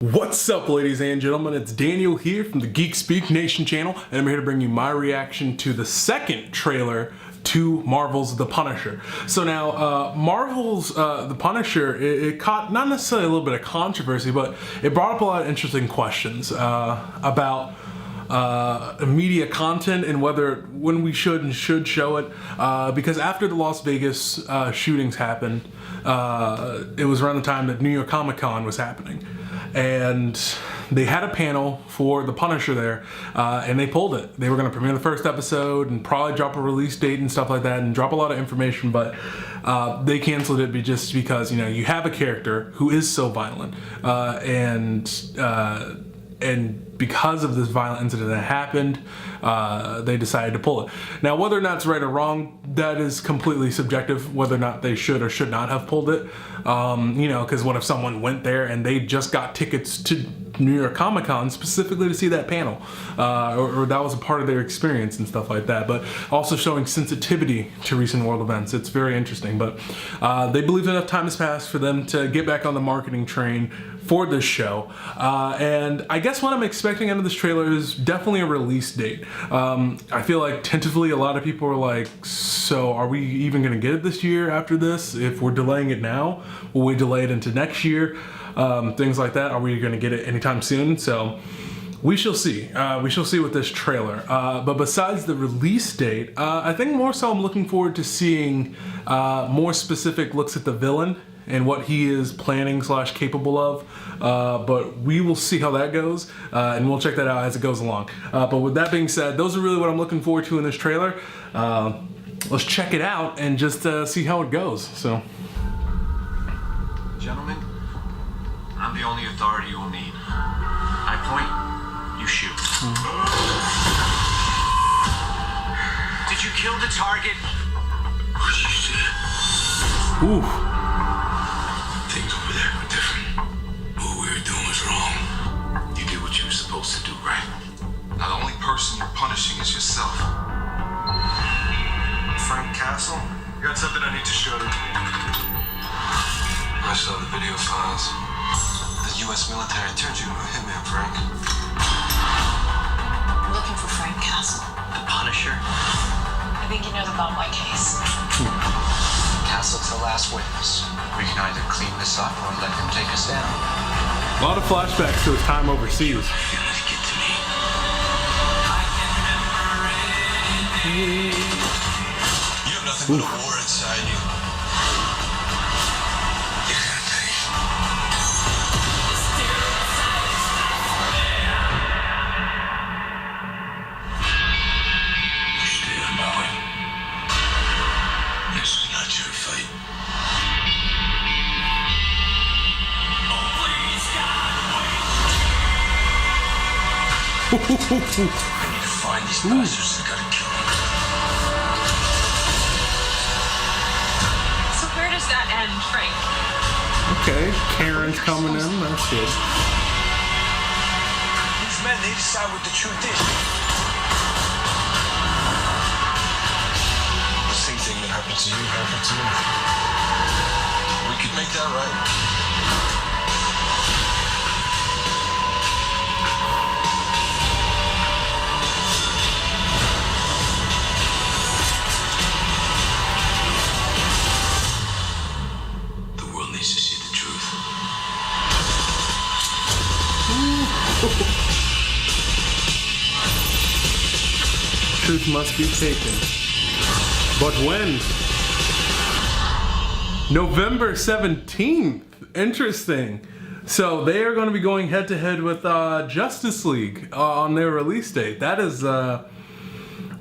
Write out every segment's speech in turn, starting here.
What's up, ladies and gentlemen? It's Daniel here from the GeekSpeakNation channel, and I'm here to bring you my reaction to the second trailer to Marvel's The Punisher. So now, Marvel's The Punisher, it caught not necessarily a little bit of controversy, but it brought up a lot of interesting questions about media content and when we should and should show it, because after the Las Vegas shootings happened, it was around the time that New York Comic-Con was happening, and they had a panel for The Punisher there, and they pulled it. They were going to premiere the first episode and probably drop a release date and stuff like that and drop a lot of information, but they canceled it just because, you know, you have a character who is so violent, and because of this violent incident that happened, they decided to pull it. Now, whether or not it's right or wrong, that is completely subjective, whether or not they should or should not have pulled it. You know, because what if someone went there and they just got tickets to New York Comic-Con specifically to see that panel, or that was a part of their experience and stuff like that, but also showing sensitivity to recent world events. It's very interesting, but they believe enough time has passed for them to get back on the marketing train for this show, and I guess what I'm expecting out of this trailer is definitely a release date. I feel like tentatively a lot of people are like, so are we even going to get it this year after this? If we're delaying it now, will we delay it into next year? Things like that. Are we going to get it anytime soon? So we shall see. We shall see with this trailer. But besides the release date, I think more so I'm looking forward to seeing more specific looks at the villain and what he is planning / capable of. But we will see how that goes, and we'll check that out as it goes along. But with that being said, those are really what I'm looking forward to in this trailer. Let's check it out and just see how it goes. So, gentlemen, I'm the only authority you will need. I point, you shoot. Did you kill the target? What did you say? Ooh. Things over there were different. What we were doing was wrong. You did what you were supposed to do, right? Now the only person you're punishing is yourself. Frank Castle? I got something I need to show you. I saw the video files. The U.S. military turned you into a hitman, Frank. I'm looking for Frank Castle. The Punisher? I think he knows about my case. Castle's the last witness. We can either clean this up or let him take us down. A lot of flashbacks to his time overseas. Get to me. You have nothing but a war inside you. You're gonna pay. Stay on my way. This is not your fight. I need to find these bastards that gotta kill them. So where does that end, Frank? Okay, Karen's coming in. That's good. These men, they decide what the truth is. The same thing that happened to you happened to me. We could make that right. The world needs to see the truth. Truth must be taken. But when? November 17th. Interesting. So they are going to be going head to head with Justice League on their release date. That is,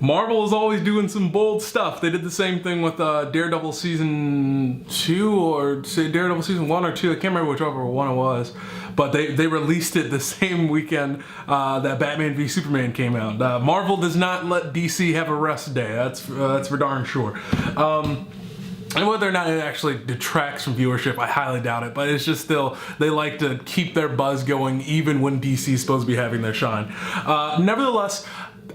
Marvel is always doing some bold stuff. They did the same thing with Daredevil Season 2, or say Daredevil Season 1 or 2. I can't remember whichever one it was. But they released it the same weekend that Batman v Superman came out. Marvel does not let DC have a rest day. That's for darn sure. And whether or not it actually detracts from viewership, I highly doubt it. But it's just still, they like to keep their buzz going even when DC is supposed to be having their shine. Nevertheless,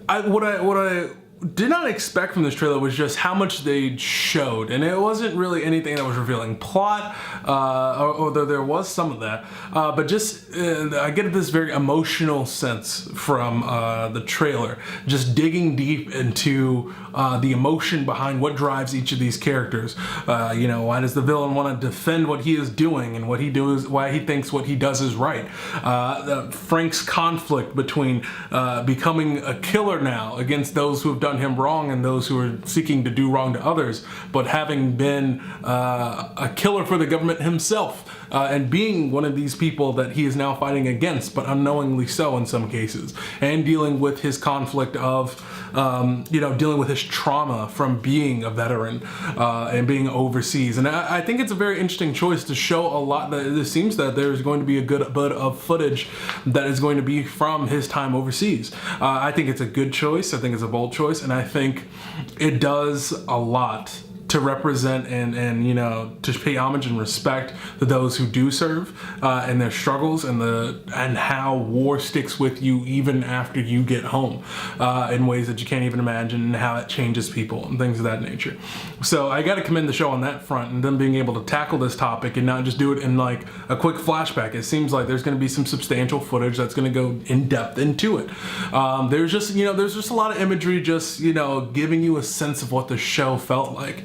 what I did not expect from this trailer was just how much they showed, and it wasn't really anything that was revealing plot, although there was some of that, but just I get this very emotional sense from the trailer, just digging deep into the emotion behind what drives each of these characters. Why does the villain want to defend what he is doing and what he does, why he thinks what he does is right. Frank's conflict between becoming a killer now against those who have done him wrong and those who are seeking to do wrong to others, but having been a killer for the government himself, and being one of these people that he is now fighting against, but unknowingly so in some cases, and dealing with his conflict of dealing with his trauma from being a veteran and being overseas. And I think it's a very interesting choice to show a lot. That it seems that there's going to be a good bit of footage that is going to be from his time overseas. I think it's a good choice. I think it's a bold choice, and I think it does a lot to represent and to pay homage and respect to those who do serve and their struggles and how war sticks with you even after you get home in ways that you can't even imagine, and how it changes people and things of that nature. So I got to commend the show on that front, and them being able to tackle this topic and not just do it in like a quick flashback. It seems like there's going to be some substantial footage that's going to go in depth into it. There's just a lot of imagery, just giving you a sense of what the show felt like.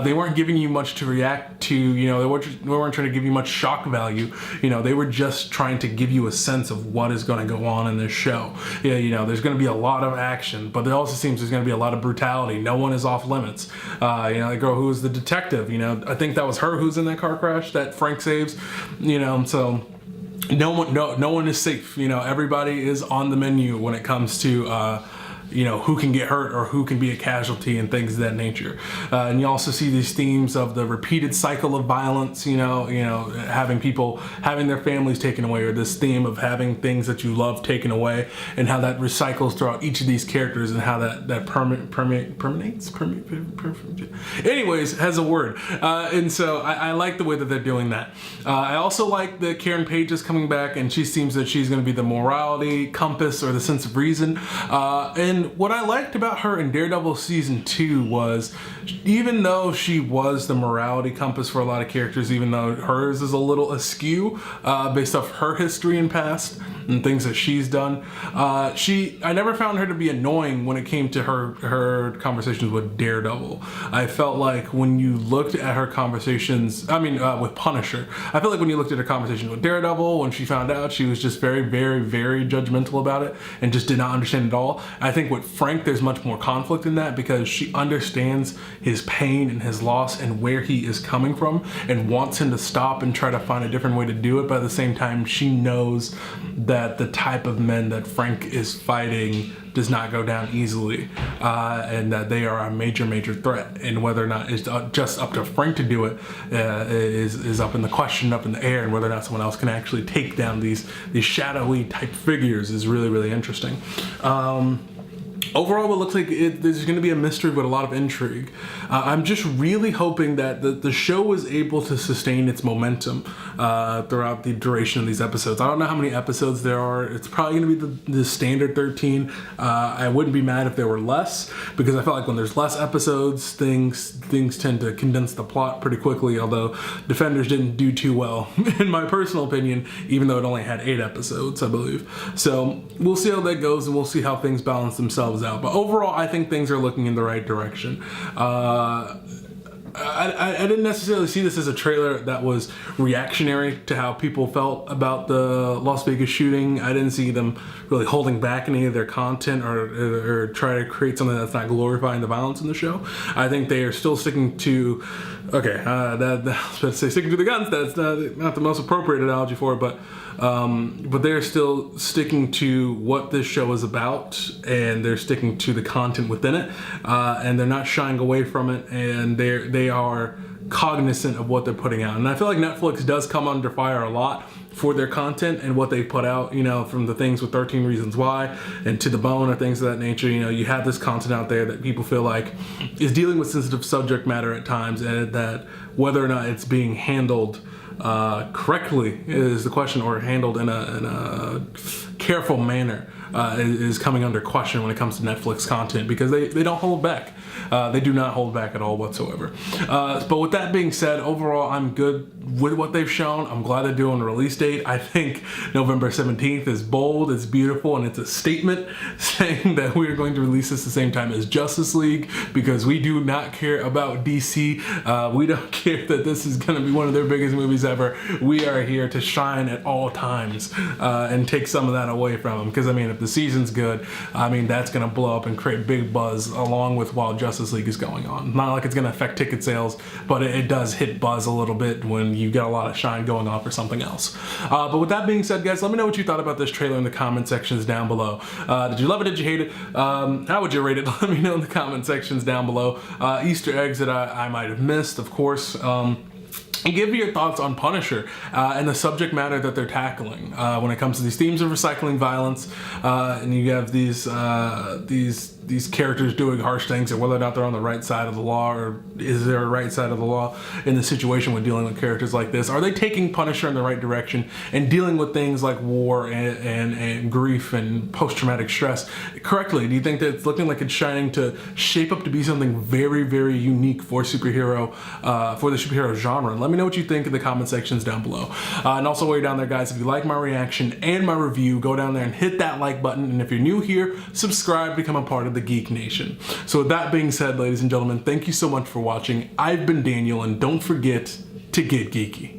They weren't giving you much to react to, they weren't trying to give you much shock value. They were just trying to give you a sense of what is going to go on in this show. There's going to be a lot of action, but it also seems there's going to be a lot of brutality. No one is off limits. The girl who was the detective, I think that was her who's in that car crash that Frank saves, so no one is safe. Everybody is on the menu when it comes to who can get hurt or who can be a casualty and things of that nature. And you also see these themes of the repeated cycle of violence, having people having their families taken away, or this theme of having things that you love taken away, and how that recycles throughout each of these characters, and how that permeates. Anyways, has a word. And so I like the way that they're doing that. I also like that Karen Page is coming back, and she seems that she's going to be the morality compass or the sense of reason. And what I liked about her in Daredevil season 2 was, even though she was the morality compass for a lot of characters, even though hers is a little askew based off her history and past and things that she's done, I never found her to be annoying when it came to her conversations with Daredevil. I felt like when you looked at her conversations, with Punisher, I felt like when you looked at her conversations with Daredevil, when she found out, she was just very, very, very judgmental about it and just did not understand it at all. I think with Frank, there's much more conflict in that, because she understands his pain and his loss and where he is coming from, and wants him to stop and try to find a different way to do it. But at the same time, she knows that the type of men that Frank is fighting does not go down easily, and that they are a major, major threat. And whether or not it's just up to Frank to do it is up in the question, up in the air, and whether or not someone else can actually take down these shadowy type figures is really, really interesting. Overall, it looks like there's going to be a mystery with a lot of intrigue. I'm just really hoping that the show was able to sustain its momentum throughout the duration of these episodes. I don't know how many episodes there are. It's probably going to be the standard 13. I wouldn't be mad if there were less, because I feel like when there's less episodes, things tend to condense the plot pretty quickly, although Defenders didn't do too well, in my personal opinion, even though it only had 8 episodes, I believe. So we'll see how that goes, and we'll see how things balance themselves out. But overall, I think things are looking in the right direction. I didn't necessarily see this as a trailer that was reactionary to how people felt about the Las Vegas shooting. I didn't see them really holding back any of their content or try to create something that's not glorifying the violence in the show. I think they are still sticking to, sticking to the guns. That's not the most appropriate analogy for it, but they're still sticking to what this show is about, and they're sticking to the content within it, and they're not shying away from it, and they are cognizant of what they're putting out. And I feel like Netflix does come under fire a lot for their content and what they put out, from the things with 13 Reasons Why and To the Bone or things of that nature. You have this content out there that people feel like is dealing with sensitive subject matter at times, and that whether or not it's being handled correctly is the question, or handled in a careful manner is coming under question when it comes to Netflix content, because they don't hold back. They do not hold back at all whatsoever. But with that being said, overall, I'm good with what they've shown. I'm glad they're doing a release date. I think November 17th is bold, it's beautiful, and it's a statement saying that we are going to release this the same time as Justice League, because we do not care about DC. We don't care that this is going to be one of their biggest movies ever. We are here to shine at all times and take some of that away from them. Because, I mean, if the season's good, I mean, that's going to blow up and create big buzz along with while Justice League is going on. Not like it's going to affect ticket sales, but it does hit buzz a little bit when you get a lot of shine going on for something else. But with that being said, guys, let me know what you thought about this trailer in the comment sections down below. Did you love it? Did you hate it? How would you rate it? Let me know in the comment sections down below. Easter eggs that I might have missed, of course. And give me your thoughts on Punisher and the subject matter that they're tackling when it comes to these themes of recycling violence, and you have these characters doing harsh things, and whether or not they're on the right side of the law, or is there a right side of the law in the situation when dealing with characters like this? Are they taking Punisher in the right direction and dealing with things like war and grief and post-traumatic stress correctly? Do you think that it's looking like it's shining to shape up to be something very, very unique for the superhero genre? Let me know what you think in the comment sections down below. And also, while you're down there, guys, if you like my reaction and my review, go down there and hit that like button. And if you're new here, subscribe, become a part of the Geek Nation. So with that being said, ladies and gentlemen, thank you so much for watching. I've been Daniel, and don't forget to get geeky.